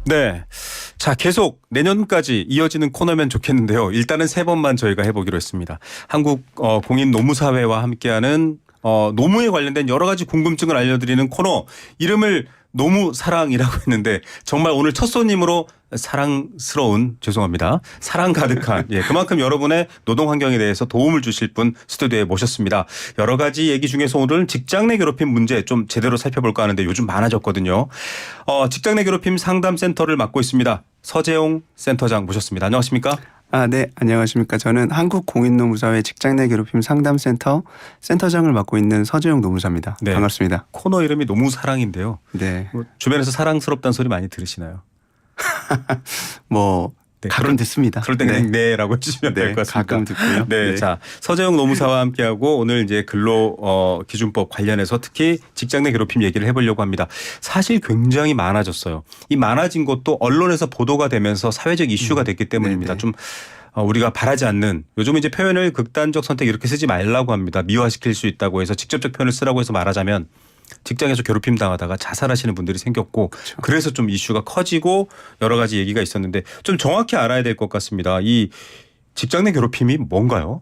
네. 자, 계속 내년까지 이어지는 코너면 좋겠는데요. 일단은 3번만 저희가 해보기로 했습니다. 한국 공인 노무사회와 함께하는 노무에 관련된 여러 가지 궁금증을 알려드리는 코너 이름을 노무사랑이라고 했는데 정말 오늘 첫 손님으로 사랑스러운 죄송합니다. 사랑 가득한 그만큼 여러분의 노동 환경에 대해서 도움을 주실 분 스튜디오에 모셨습니다. 여러 가지 얘기 중에서 오늘 직장 내 괴롭힘 문제 좀 제대로 살펴볼까 하는데 요즘 많아졌거든요. 직장 내 괴롭힘 상담센터를 맡고 있습니다. 서재용 센터장 모셨습니다. 안녕하십니까? 네. 안녕하십니까. 저는 한국공인노무사회 직장 내 괴롭힘 상담센터 센터장을 맡고 있는 서재용 노무사입니다. 네. 반갑습니다. 코너 이름이 노무사랑인데요. 네. 주변에서 사랑스럽다는 소리 많이 들으시나요? 네. 가끔 듣습니다. 그럴 때 그냥 네라고 해주시면 될 것 같습니다. 가끔 듣고요. 네. 자, 서재용 노무사와 함께하고 오늘 이제 근로기준법 관련해서 특히 직장 내 괴롭힘 얘기를 해보려고 합니다. 사실 굉장히 많아졌어요. 이 많아진 것도 언론에서 보도가 되면서 사회적 이슈가 됐기 때문입니다. 네네. 좀 우리가 바라지 않는 요즘 이제 표현을 극단적 선택 이렇게 쓰지 말라고 합니다. 미화시킬 수 있다고 해서 직접적 표현을 쓰라고 해서 말하자면 직장에서 괴롭힘 당하다가 자살하시는 분들이 생겼고 그래서 좀 이슈가 커지고 여러 가지 얘기가 있었는데 좀 정확히 알아야 될 것 같습니다. 이 직장 내 괴롭힘이 뭔가요?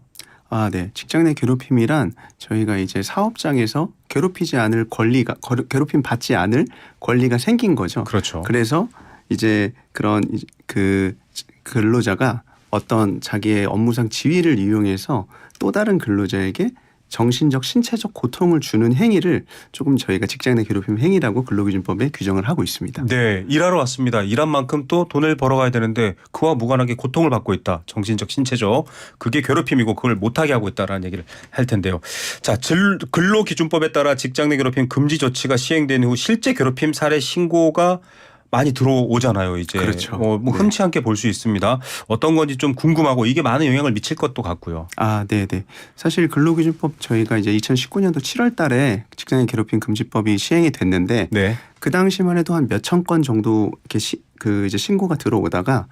네. 직장 내 괴롭힘이란 저희가 이제 사업장에서 괴롭히지 않을 권리가 괴롭힘 받지 않을 권리가 생긴 거죠. 그렇죠. 그래서 이제 그런 그 근로자가 어떤 자기의 업무상 지위를 이용해서 또 다른 근로자에게 정신적, 신체적 고통을 주는 행위를 조금 저희가 직장 내 괴롭힘 행위라고 근로기준법에 규정을 하고 있습니다. 네. 일하러 왔습니다. 일한 만큼 또 돈을 벌어가야 되는데 그와 무관하게 고통을 받고 있다. 정신적, 신체적. 그게 괴롭힘이고 그걸 못하게 하고 있다라는 얘기를 할 텐데요. 자, 근로기준법에 따라 직장 내 괴롭힘 금지 조치가 시행된 후 실제 괴롭힘 사례 신고가 많이 들어오잖아요. 이제 그렇죠. 흔치 않게 볼 수 있습니다. 어떤 건지 좀 궁금하고 이게 많은 영향을 미칠 것도 같고요. 네네. 사실 근로기준법 저희가 이제 2019년도 7월 달에 직장인 괴롭힘 금지법이 시행이 됐는데 네. 그 당시만 해도 한 몇천 건 정도 이렇게 이제 신고가 들어오다가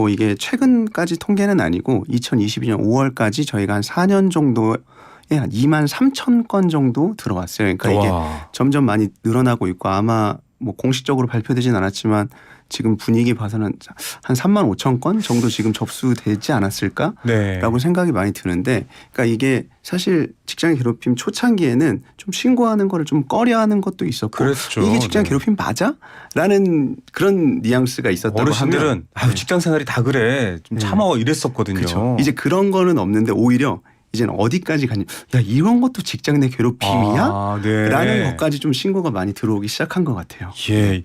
이게 최근까지 통계는 아니고 2022년 5월까지 저희가 한 4년 정도에 한 2만 3천 건 정도 들어왔어요. 그러니까 이게 점점 많이 늘어나고 있고 아마 공식적으로 발표되진 않았지만 지금 분위기 봐서는 한 3만 5천 건 정도 지금 접수되지 않았을까라고 네. 생각이 많이 드는데 그러니까 이게 사실 직장 괴롭힘 초창기에는 좀 신고하는 거를 좀 꺼려하는 것도 있었고 그랬죠. 이게 직장 괴롭힘 맞아? 라는 그런 뉘앙스가 있었다고 어르신들은 하면 직장 생활이 다 그래. 좀 참아 이랬었거든요. 그렇죠. 이제 그런 거는 없는데 오히려 이제는 어디까지 가냐. 야, 이런 것도 직장 내 괴롭힘이야? 네. 라는 것까지 좀 신고가 많이 들어오기 시작한 것 같아요. 예.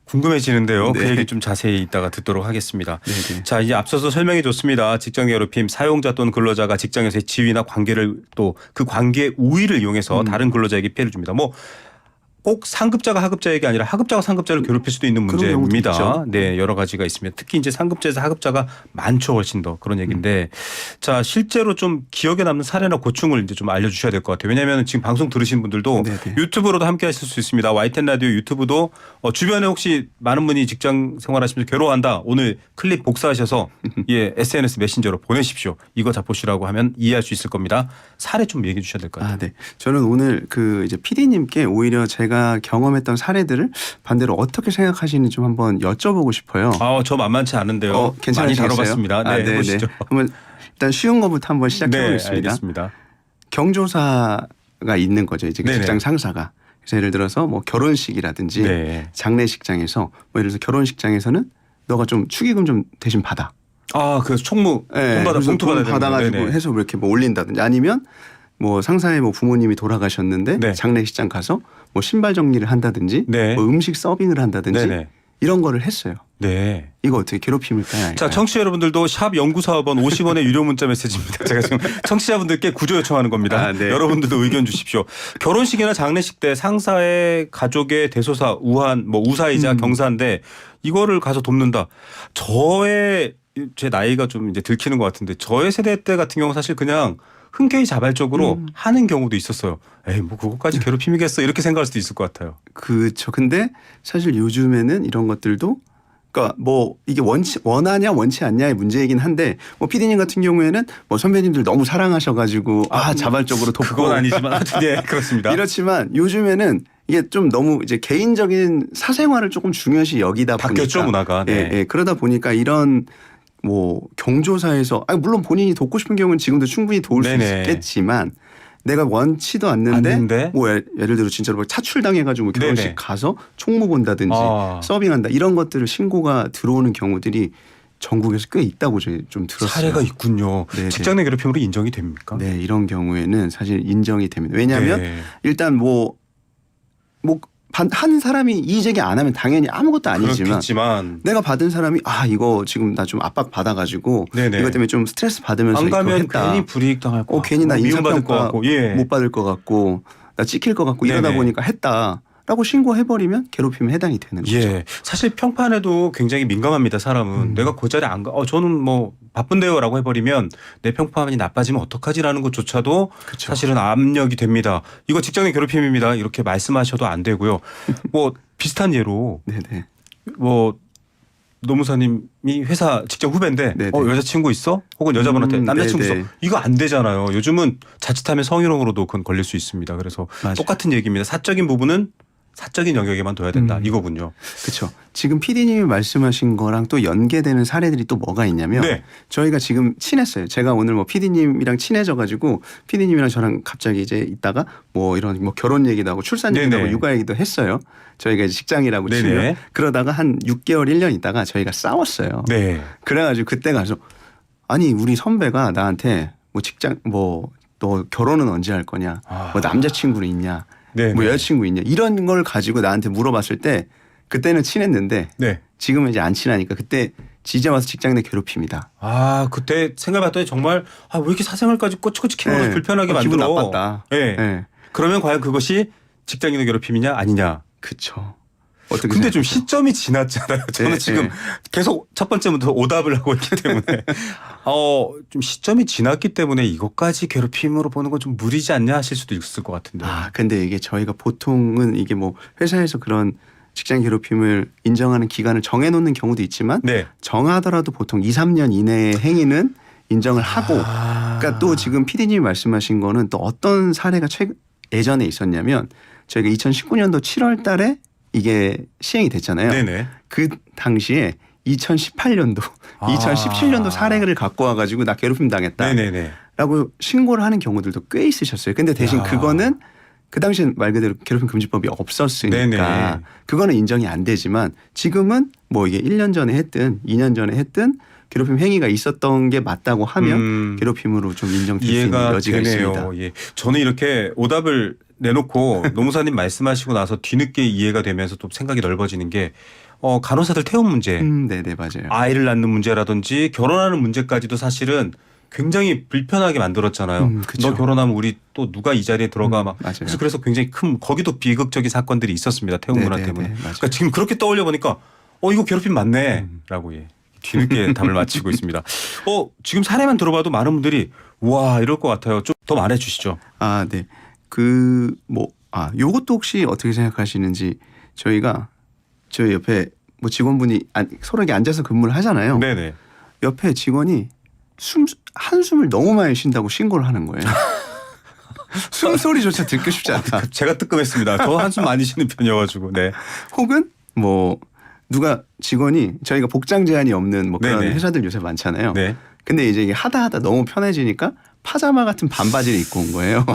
궁금해지는데요. 네. 그 얘기 좀 자세히 이따가 듣도록 하겠습니다. 네네. 자, 이제 앞서서 설명해 줬습니다. 직장 괴롭힘 사용자 또는 근로자가 직장에서의 지위나 관계를 또 그 관계의 우위를 이용해서 다른 근로자에게 피해를 줍니다. 꼭 상급자가 하급자에게 아니라 하급자가 상급자를 괴롭힐 수도 있는 그런 경우도 문제입니다. 있죠. 네, 여러 가지가 있습니다. 특히 이제 상급자에서 하급자가 많죠, 훨씬 더 그런 얘기인데, 자 실제로 좀 기억에 남는 사례나 고충을 이제 좀 알려주셔야 될 것 같아요. 왜냐하면 지금 방송 들으신 분들도 네네. 유튜브로도 함께하실 수 있습니다. YTN 라디오 유튜브도 주변에 혹시 많은 분이 직장 생활하시면서 괴로워한다. 오늘 클립 복사하셔서 SNS 메신저로 보내십시오. 이거 잡보시라고 하면 이해할 수 있을 겁니다. 사례 좀 얘기해 주셔야 될 것 같아요. 네. 저는 오늘 이제 PD님께 오히려 제가 경험했던 사례들을 반대로 어떻게 생각하시는지 좀 한번 여쭤보고 싶어요. 저 만만치 않은데요. 많이 괜찮으시겠어요? 다뤄봤습니다. 네, 네네. 해보시죠. 그러면 일단 쉬운 것부터 한번 시작해 보겠습니다. 네, 알겠습니다. 경조사가 있는 거죠. 이제 네네. 직장 상사가. 그래서 예를 들어서 결혼식이라든지 네. 장례식장에서 예를 들어서 결혼식장에서는 너가 좀 축의금 좀 대신 받아. 그래서 총무 네, 봉투 돈 받아야 받아가지고 되는데. 해서 이렇게 올린다든지 아니면 상사의 부모님이 돌아가셨는데 네. 장례식장 가서 신발 정리를 한다든지 네. 음식 서빙을 한다든지 네네. 이런 거를 했어요. 네. 이거 어떻게 괴롭힘일까요? 아닐까요? 자, 청취자 여러분들도 샵 0945번 50원의 유료 문자 메시지입니다. 제가 지금 청취자분들께 구조 요청하는 겁니다. 네. 여러분들도 의견 주십시오. 결혼식이나 장례식 때 상사의 가족의 대소사 우한 우사이자 경사인데 이거를 가서 돕는다. 제 나이가 좀 이제 들키는 것 같은데 저의 세대 때 같은 경우 사실 그냥 흔쾌히 자발적으로 하는 경우도 있었어요. 에이 그것까지 괴롭힘이겠어 이렇게 생각할 수도 있을 것 같아요. 그렇죠. 근데 사실 요즘에는 이런 것들도 그러니까 이게 원하냐 원치 않냐의 문제이긴 한데 PD님 같은 경우에는 선배님들 너무 사랑하셔가지고 자발적으로 돕고 그건 아니지만 네 그렇습니다. 이렇지만 요즘에는 이게 좀 너무 이제 개인적인 사생활을 조금 중요시 여기다 바뀌었죠, 보니까 문화가. 네. 예, 예. 그러다 보니까 이런 뭐 경조사에서 물론 본인이 돕고 싶은 경우는 지금도 충분히 도울 수 네네. 있겠지만 내가 원치도 않는데 않는데? 뭐 예를 들어 진짜로 뭐 차출당해가지고 결혼식 네네. 가서 총무 본다든지 서빙한다 이런 것들을 신고가 들어오는 경우들이 전국에서 꽤 있다고 좀 들었어요. 사례가 있군요. 네네. 직장 내 괴롭힘으로 인정이 됩니까? 네, 이런 경우에는 사실 인정이 됩니다. 왜냐하면 네. 일단 한 사람이 이의제기 안 하면 당연히 아무것도 아니지만 그렇겠지만 내가 받은 사람이 이거 지금 나 좀 압박 받아가지고 네네. 이것 때문에 좀 스트레스 받으면서 안 이거 가면 했다. 괜히 불이익 당할 거 괜히 나 미움받을 것 인사평가 같고 예. 못 받을 것 같고 나 찍힐 것 같고 이러다 네네. 보니까 했다라고 신고해버리면 괴롭힘에 해당이 되는 거죠. 예. 사실 평판에도 굉장히 민감합니다. 사람은 내가 그 자리에 안 가. 저는 뭐 바쁜데요라고 해버리면 내 평판이 나빠지면 어떡하지라는 것조차도 그쵸. 사실은 압력이 됩니다. 이거 직장의 괴롭힘입니다. 이렇게 말씀하셔도 안 되고요. 뭐 비슷한 예로 네네. 뭐 노무사님이 회사 직장 후배인데 네네. 여자친구 있어? 혹은 여자분한테 남자친구 네네. 있어? 이거 안 되잖아요. 요즘은 자칫하면 성희롱으로도 그건 걸릴 수 있습니다. 그래서 맞아요. 똑같은 얘기입니다. 사적인 부분은 사적인 영역에만 둬야 된다. 이거군요. 그렇죠. 지금 PD님이 말씀하신 거랑 또 연계되는 사례들이 또 뭐가 있냐면 네. 저희가 지금 친했어요. 제가 오늘 뭐 PD님이랑 친해져가지고 PD님이랑 저랑 갑자기 이제 있다가 뭐 이런 뭐 결혼 얘기도 하고 출산 얘기도 네네. 하고 육아 얘기도 했어요. 저희가 이제 직장이라고 네네. 치면 그러다가 한 6개월 1년 있다가 저희가 싸웠어요. 네. 그래가지고 그때 가서 아니 우리 선배가 나한테 뭐 직장 뭐 너 결혼은 언제 할 거냐 뭐 남자친구는 있냐 네. 뭐 여자친구 있냐 이런 걸 가지고 나한테 물어봤을 때 그때는 친했는데 네. 지금은 이제 안 친하니까 그때 지제 와서 직장 내 괴롭힙니다. 그때 생각해봤더니 정말 왜 이렇게 사생활까지 꼬치꼬치 키워서 네. 불편하게 기분 만들어. 나빴다. 네. 네. 그러면 과연 그것이 직장인의 괴롭힘이냐 아니냐. 그쵸. 어떻게 근데 좀 생각하세요? 시점이 지났잖아요. 저는 네, 지금 네. 계속 첫 번째부터 오답을 하고 있기 때문에 좀 시점이 지났기 때문에 이것까지 괴롭힘으로 보는 건 좀 무리지 않냐 하실 수도 있을 것 같은데. 근데 이게 저희가 보통은 이게 뭐 회사에서 그런 직장 괴롭힘을 인정하는 기간을 정해놓는 경우도 있지만 네. 정하더라도 보통 2, 3년 이내의 행위는 인정을 하고 그러니까 또 지금 PD님이 말씀하신 거는 또 어떤 사례가 예전에 있었냐면 저희가 2019년도 7월 달에 이게 시행이 됐잖아요. 네네. 그 당시에 2018년도, 2017년도 사례를 갖고 와가지고 나 괴롭힘 당했다. 네네네. 라고 신고를 하는 경우들도 꽤 있으셨어요. 근데 대신 야. 그거는 그 당시엔 말 그대로 괴롭힘 금지법이 없었으니까 네네. 그거는 인정이 안 되지만 지금은 뭐 이게 1년 전에 했든 2년 전에 했든 괴롭힘 행위가 있었던 게 맞다고 하면 괴롭힘으로 좀 인정될 수 있는 이해가 여지가 되네요. 있습니다. 예. 저는 이렇게 오답을 내놓고 노무사님 말씀하시고 나서 뒤늦게 이해가 되면서 또 생각이 넓어지는 게 간호사들 퇴원 문제, 네네 맞아요. 아이를 낳는 문제라든지 결혼하는 문제까지도 사실은 굉장히 불편하게 만들었잖아요. 그쵸. 너 결혼하면 우리 또 누가 이 자리에 들어가 막. 맞아요. 그래서 굉장히 큰 거기도 비극적인 사건들이 있었습니다. 태국 문화 네네네, 때문에. 맞아요. 그러니까 지금 그렇게 떠올려 보니까 이거 괴롭힘 맞네라고 뒤늦게 답을 마치고 있습니다. 지금 사례만 들어봐도 많은 분들이 와 이럴 것 같아요. 좀 더 말해 주시죠. 네. 요것도 혹시 어떻게 생각하시는지 저희가 저희 옆에 뭐 직원분이 서로 이렇게 앉아서 근무를 하잖아요. 네네. 옆에 직원이 한숨을 너무 많이 쉰다고 신고를 하는 거예요. 숨소리조차 듣고 싶지 않다. 제가 뜨끔했습니다. 저 한숨 많이 쉬는 편이어가지고. 네. 혹은 뭐 누가 직원이 저희가 복장 제한이 없는 뭐 그런 네네. 회사들 요새 많잖아요. 네. 근데 이제 이게 하다 너무 편해지니까 파자마 같은 반바지를 입고 온 거예요.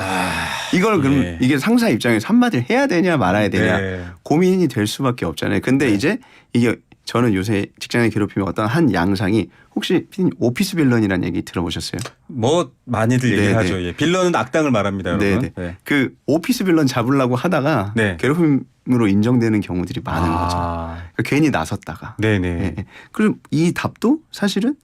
이걸 그럼 이게 상사 입장에서 한마디를 해야 되냐 말아야 되냐 네. 고민이 될 수밖에 없잖아요. 근데 이제 이게 저는 요새 직장의 괴롭힘의 어떤 한 양상이 혹시 피디님 오피스 빌런이라는 얘기 들어보셨어요? 뭐 많이들 얘기를 네네. 하죠. 빌런은 악당을 말합니다, 여러분. 네네. 네. 그 오피스 빌런 잡으려고 하다가 네. 괴롭힘으로 인정되는 경우들이 많은 거죠. 그러니까 괜히 나섰다가. 네네. 네. 그리고 이 답도 사실은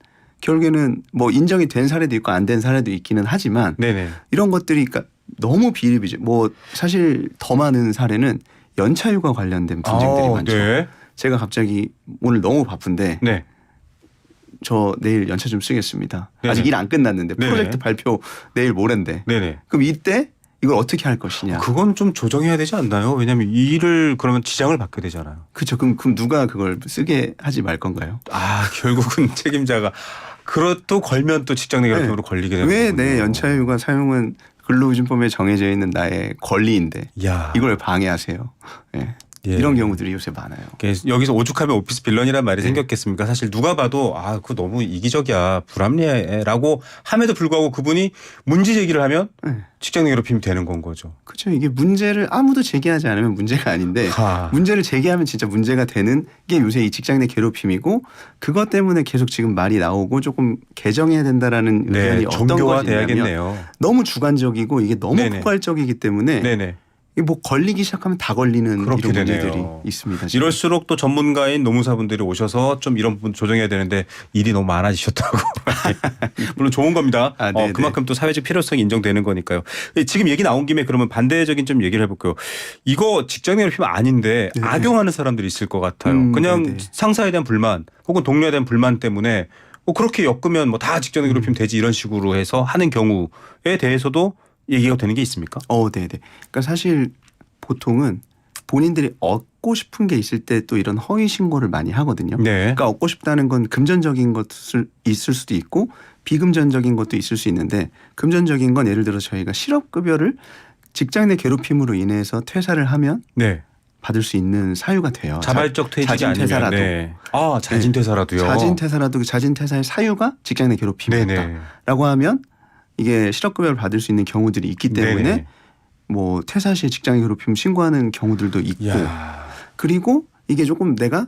결국에는 뭐 인정이 된 사례도 있고 안 된 사례도 있기는 하지만 네네. 이런 것들이 그러니까 너무 비일비재. 뭐 사실 더 많은 사례는 연차휴가 관련된 분쟁들이 많죠. 네. 제가 갑자기 오늘 너무 바쁜데 네. 저 내일 연차 좀 쓰겠습니다. 네네. 아직 일 안 끝났는데 네네. 프로젝트 발표 내일 모레인데 네네. 그럼 이때 이걸 어떻게 할 것이냐. 그건 좀 조정해야 되지 않나요? 왜냐하면 이 일을 그러면 지장을 받게 되잖아요. 그렇죠. 그럼 누가 그걸 쓰게 하지 말 건가요? 결국은 책임자가 그것도 걸면 또 직장 내 괴롭힘으로 걸리게 되는 왜 거군요. 내 연차휴가 사용은 근로기준법에 정해져 있는 나의 권리인데 야. 이걸 왜 방해하세요? 예. 예. 이런 경우들이 요새 많아요. 여기서 오죽하면 오피스 빌런이란 말이 네. 생겼겠습니까? 사실 누가 봐도 아, 그거 너무 이기적이야, 불합리해라고 함에도 불구하고 그분이 문제 제기를 하면 네. 직장 내 괴롭힘이 되는 건 거죠. 그렇죠. 이게 문제를 아무도 제기하지 않으면 문제가 아닌데 하. 문제를 제기하면 진짜 문제가 되는 게 요새 이 직장 내 괴롭힘이고 그것 때문에 계속 지금 말이 나오고 조금 개정해야 된다라는 의견이 어떤 거냐면 정교화돼야겠네요. 너무 주관적이고 이게 너무 네네. 포괄적이기 때문에 네네. 이게 뭐 걸리기 시작하면 다 걸리는 그렇게 이런 되네요. 문제들이 있습니다. 지금. 이럴수록 또 전문가인 노무사분들이 오셔서 좀 이런 부분 조정해야 되는데 일이 너무 많아지셨다고. 물론 좋은 겁니다. 아, 네네. 그만큼 또 사회적 필요성이 인정되는 거니까요. 지금 얘기 나온 김에 그러면 반대적인 좀 얘기를 해볼게요. 이거 직장 내 괴롭힘 아닌데 네네. 악용하는 사람들이 있을 것 같아요. 그냥 네네. 상사에 대한 불만 혹은 동료에 대한 불만 때문에 그렇게 엮으면 뭐 다 직장 내 괴롭힘 되지 이런 식으로 해서 하는 경우에 대해서도 얘기가 되는 게 있습니까? 네네. 그러니까 사실 보통은 본인들이 얻고 싶은 게 있을 때 또 이런 허위 신고를 많이 하거든요. 네. 그러니까 얻고 싶다는 건 금전적인 것을 있을 수도 있고 비금전적인 것도 있을 수 있는데 금전적인 건 예를 들어 저희가 실업급여를 직장 내 괴롭힘으로 인해서 퇴사를 하면 네. 받을 수 있는 사유가 돼요. 자발적 퇴직이 자진 아니면 퇴사라도. 네. 아, 자진 퇴사라도요. 자진 퇴사라도 그 자진 퇴사의 사유가 직장 내 네네. 괴롭힘이었다라고 하면 이게 실업급여를 받을 수 있는 경우들이 있기 때문에 네네. 뭐 퇴사 시에 직장 괴롭힘 신고하는 경우들도 있고 야. 그리고 이게 조금 내가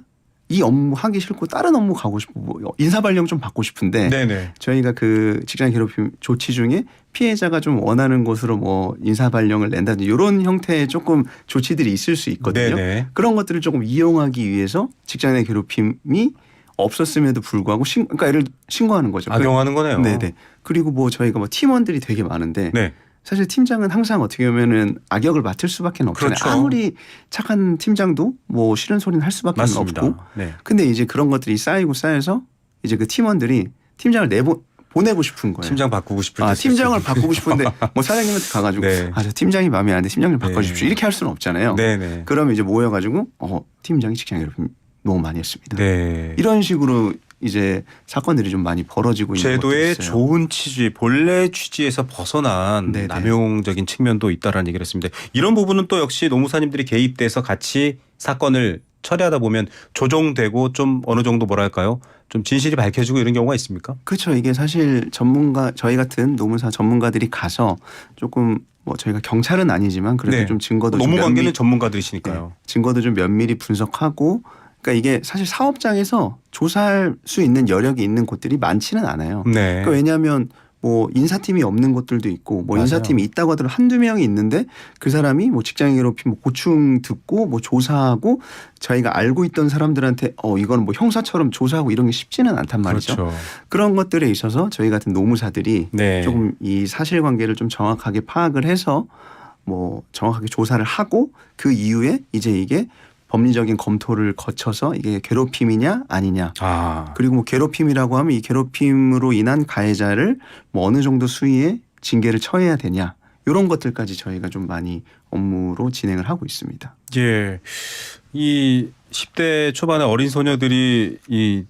이 업무 하기 싫고 다른 업무 가고 싶고 뭐 인사발령 좀 받고 싶은데 네네. 저희가 그 직장 괴롭힘 조치 중에 피해자가 좀 원하는 곳으로 뭐 인사발령을 낸다든지 이런 형태의 조금 조치들이 있을 수 있거든요. 네네. 그런 것들을 조금 이용하기 위해서 직장 내 괴롭힘이 없었음에도 불구하고 그러니까 예를 신고하는 거죠. 악용하는 거네요. 네네. 그리고 뭐 저희가 뭐 팀원들이 되게 많은데 네. 사실 팀장은 항상 어떻게 보면은 악역을 맡을 수밖에 없잖아요. 그렇죠. 아무리 착한 팀장도 뭐 싫은 소리는 할 수밖에 맞습니다. 없고. 네. 근데 이제 그런 것들이 쌓이고 쌓여서 이제 그 팀원들이 팀장을 보내고 싶은 거예요. 팀장 바꾸고 싶을 때 팀장을 바꾸고 싶은데 뭐 사장님한테 가가지고 네. 저 팀장이 마음에 안 돼. 팀장 좀 네. 바꿔주십시오. 이렇게 할 수는 없잖아요. 네네. 그러면 이제 모여가지고 팀장이 직장 괴롭힘 너무 많이 했습니다. 네. 이런 식으로 이제 사건들이 좀 많이 벌어지고 있는 것도 제도의 있어요. 좋은 취지, 본래 취지에서 벗어난 네네. 남용적인 측면도 있다라는 얘기를 했습니다. 이런 부분은 또 역시 노무사님들이 개입돼서 같이 사건을 처리하다 보면 조정되고 좀 어느 정도 뭐랄까요? 좀 진실이 밝혀지고 이런 경우가 있습니까? 그렇죠. 이게 사실 저희 같은 노무사 전문가들이 가서 조금 뭐 저희가 경찰은 아니지만 그래도 네. 좀 증거도 좀 노무관계는 전문가들이시니까요. 네, 증거도 좀 면밀히 분석하고 그러니까 이게 사실 사업장에서 조사할 수 있는 여력이 있는 곳들이 많지는 않아요. 네. 그러니까 왜냐하면 뭐 인사팀이 없는 곳들도 있고 뭐 맞아요. 인사팀이 있다고 하더라도 한두 명이 있는데 그 사람이 뭐 직장 괴롭힘 뭐 고충 듣고 뭐 조사하고 저희가 알고 있던 사람들한테 이거는 뭐 형사처럼 조사하고 이런 게 쉽지는 않단 말이죠. 그렇죠. 그런 것들에 있어서 저희 같은 노무사들이 네. 조금 이 사실관계를 좀 정확하게 파악을 해서 뭐 정확하게 조사를 하고 그 이후에 이제 이게 법리적인 검토를 거쳐서 이게 괴롭힘이냐 아니냐. 아. 그리고 뭐 괴롭힘이라고 하면 이 괴롭힘으로 인한 가해자를 뭐 어느 정도 수위의 징계를 처해야 되냐. 이런 것들까지 저희가 좀 많이 업무로 진행을 하고 있습니다. 예. 이 10대 초반의 어린 소녀들이 이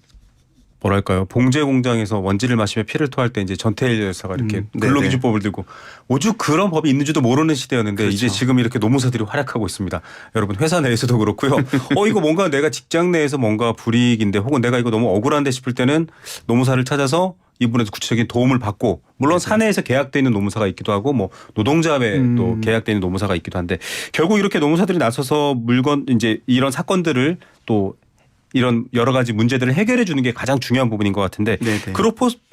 뭐랄까요? 봉제 공장에서 원지를 마시며 피를 토할 때 이제 전태일 여사가 이렇게 네네. 근로기준법을 들고 오죽 그런 법이 있는지도 모르는 시대였는데 그렇죠. 이제 지금 이렇게 노무사들이 활약하고 있습니다. 여러분 회사 내에서도 그렇고요. 이거 뭔가 내가 직장 내에서 뭔가 불이익인데 혹은 내가 이거 너무 억울한데 싶을 때는 노무사를 찾아서 이분에서 구체적인 도움을 받고 물론 사내에서 계약돼 있는 노무사가 있기도 하고 뭐 노동자회 또 계약돼 있는 노무사가 있기도 한데 결국 이렇게 노무사들이 나서서 이제 이런 사건들을 또 이런 여러 가지 문제들을 해결해 주는 게 가장 중요한 부분인 것 같은데 네네.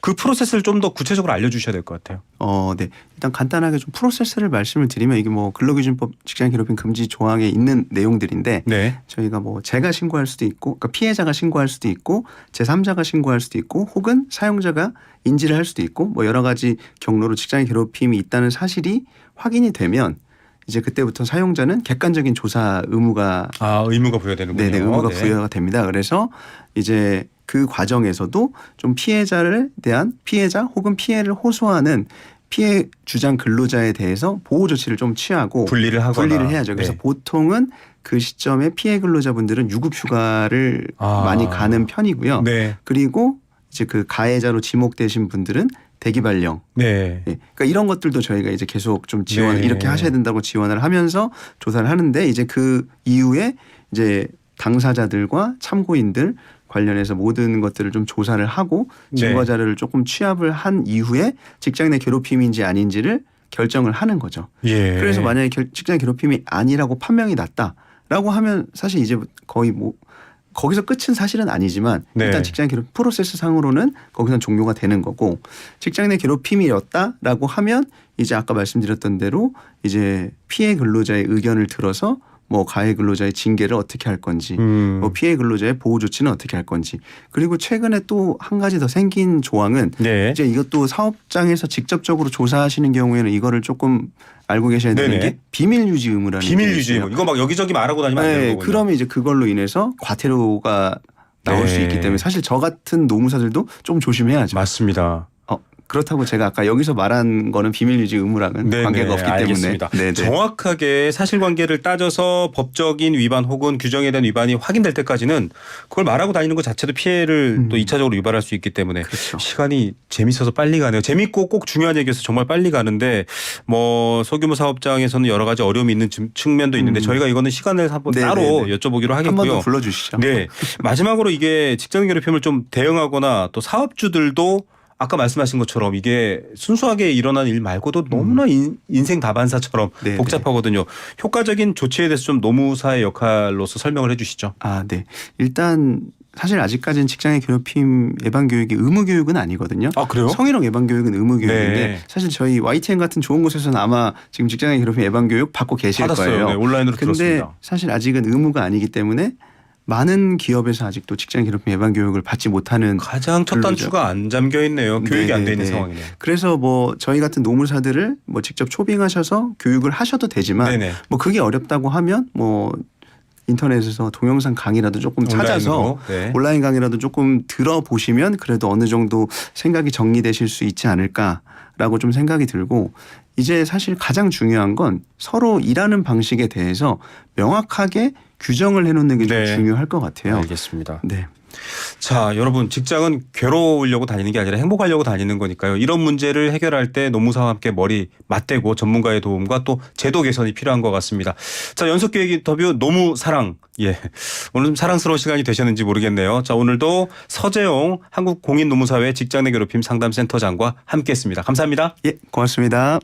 그 프로세스를 좀 더 구체적으로 알려주셔야 될 것 같아요. 네. 일단 간단하게 좀 프로세스를 말씀을 드리면 이게 뭐 근로기준법 직장 괴롭힘 금지 조항에 있는 내용들인데 네. 저희가 뭐 제가 신고할 수도 있고 그러니까 피해자가 신고할 수도 있고 제3자가 신고할 수도 있고 혹은 사용자가 인지를 할 수도 있고 뭐 여러 가지 경로로 직장 괴롭힘이 있다는 사실이 확인이 되면 이제 그때부터 사용자는 객관적인 조사 의무가 의무가 부여되는군요. 네네, 의무가 부여가 됩니다. 그래서 이제 그 과정에서도 좀 피해자를 대한 피해자 혹은 피해를 호소하는 피해 주장 근로자에 대해서 보호 조치를 좀 취하고 분리를 해야죠. 그래서 네. 보통은 그 시점에 피해 근로자분들은 유급 휴가를 많이 가는 편이고요. 네. 그리고 이제 그 가해자로 지목되신 분들은 대기 발령. 네. 예. 그러니까 이런 것들도 저희가 이제 계속 좀 지원 네. 이렇게 하셔야 된다고 지원을 하면서 조사를 하는데 이제 그 이후에 이제 당사자들과 참고인들 관련해서 모든 것들을 좀 조사를 하고 증거 네. 자료를 조금 취합을 한 이후에 직장 내 괴롭힘인지 아닌지를 결정을 하는 거죠. 예. 그래서 만약에 직장 괴롭힘이 아니라고 판명이 났다라고 하면 사실 이제 거의 뭐 거기서 끝은 사실은 아니지만 네. 일단 직장 괴롭힘 프로세스 상으로는 거기서 종료가 되는 거고 직장 내 괴롭힘이었다라고 하면 이제 아까 말씀드렸던 대로 이제 피해 근로자의 의견을 들어서 뭐 가해 근로자의 징계를 어떻게 할 건지 뭐 피해 근로자의 보호 조치는 어떻게 할 건지 그리고 최근에 또 한 가지 더 생긴 조항은 네. 이제 이것도 사업장에서 직접적으로 조사하시는 경우에는 이거를 조금 알고 계셔야 되는 네네. 게 비밀 유지 의무라는 비밀 게 유지 있어요. 의무. 이거 막 여기저기 말하고 다니면 안 되는 네, 거군요. 그러면 이제 그걸로 인해서 과태료가 나올 수 네. 있기 때문에 사실 저 같은 노무사들도 좀 조심해야죠. 맞습니다. 그렇다고 제가 아까 여기서 말한 거는 비밀 유지 의무랑은 네네, 관계가 없기 때문에 알겠습니다. 네네. 정확하게 사실관계를 따져서 법적인 위반 혹은 규정에 대한 위반이 확인될 때까지는 그걸 말하고 다니는 것 자체도 피해를 또 2차적으로 유발할 수 있기 때문에 그렇죠. 시간이 재밌어서 빨리 가네요. 재밌고 꼭 중요한 얘기여서 정말 빨리 가는데 뭐 소규모 사업장에서는 여러 가지 어려움이 있는 측면도 있는데 저희가 이거는 시간을 한번 네네네. 따로 여쭤보기로 한 번 하겠고요. 더 불러주시죠. 네. 마지막으로 이게 직장 괴롭힘을 좀 대응하거나 또 사업주들도 아까 말씀하신 것처럼 이게 순수하게 일어난 일 말고도 너무나 인생 다반사처럼 네네. 복잡하거든요. 효과적인 조치에 대해서 좀 노무사의 역할로서 설명을 해 주시죠. 아, 네. 일단 사실 아직까지는 직장의 괴롭힘 예방 교육이 의무 교육은 아니거든요. 아, 그래요? 성희롱 예방 교육은 의무 교육인데 네. 사실 저희 YTN 같은 좋은 곳에서는 아마 지금 직장의 괴롭힘 예방 교육 받고 계실 받았어요. 거예요. 네, 온라인으로 근데 들었습니다. 사실 아직은 의무가 아니기 때문에 많은 기업에서 아직도 직장 괴롭힘 예방 교육을 받지 못하는 가장 첫 근로자. 단추가 안 잠겨 있네요. 교육이 안 돼 있는 네네네. 상황이네요. 그래서 뭐 저희 같은 노무사들을 뭐 직접 초빙하셔서 교육을 하셔도 되지만 네네. 뭐 그게 어렵다고 하면 뭐 인터넷에서 동영상 강의라도 조금 찾아서 온라인으로. 네. 온라인 강의라도 조금 들어보시면 그래도 어느 정도 생각이 정리되실 수 있지 않을까라고 좀 생각이 들고 이제 사실 가장 중요한 건 서로 일하는 방식에 대해서 명확하게 규정을 해놓는 게 좀 네. 중요할 것 같아요. 알겠습니다. 네. 자, 여러분 직장은 괴로우려고 다니는 게 아니라 행복하려고 다니는 거니까요. 이런 문제를 해결할 때 노무사와 함께 머리 맞대고 전문가의 도움과 또 제도 개선이 필요한 것 같습니다. 자, 연속기획 인터뷰 노무사랑. 예. 오늘 좀 사랑스러운 시간이 되셨는지 모르겠네요. 자, 오늘도 서재용 한국공인노무사회 직장 내 괴롭힘 상담센터장과 함께했습니다. 감사합니다. 예, 고맙습니다.